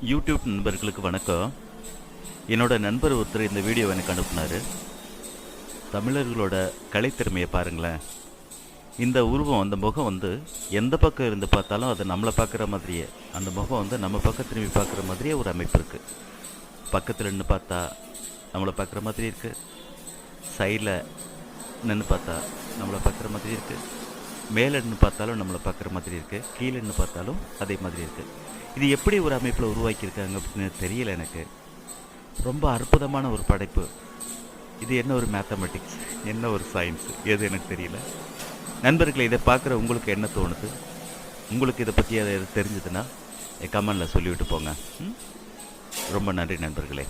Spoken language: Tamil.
யூடியூப் நண்பர்களுக்கு வணக்கம். என்னோட நண்பர் ஒருத்தர் இந்த வீடியோ எனக்கு அனுப்புனார். தமிழர்களோட கலைத்திறமையை பாருங்களேன். இந்த உருவம், அந்த முகம் எந்த பக்கம் இருந்து பார்த்தாலும் அது நம்மளை பார்க்குற மாதிரியே, அந்த முகம் நம்ம பக்கம் திரும்பி பார்க்குற மாதிரியே ஒரு அமைப்பு இருக்குது. பக்கத்தில் நின்று பார்த்தா நம்மளை பார்க்குற மாதிரி இருக்குது, சைடில் நின்று பார்த்தா நம்மளை பார்க்குற மாதிரி இருக்குது, மேலே நின்று பார்த்தாலும் நம்மளை பார்க்குற மாதிரி இருக்குது, கீழே நின்று பார்த்தாலும் அதே மாதிரி இருக்குது. இது எப்படி ஒரு அமைப்பில் உருவாக்கியிருக்காங்க அப்படின்னு தெரியல எனக்கு. ரொம்ப அற்புதமான ஒரு படைப்பு. இது என்ன ஒரு மேத்தமெட்டிக்ஸ், என்ன ஒரு சயின்ஸ், எது எனக்கு தெரியல. நண்பர்களை இதை பார்க்குற உங்களுக்கு என்ன தோணுது? உங்களுக்கு இதை பற்றி எது தெரிஞ்சதுன்னா கமெண்டில் சொல்லிவிட்டு போங்க. ரொம்ப நன்றி நண்பர்களே.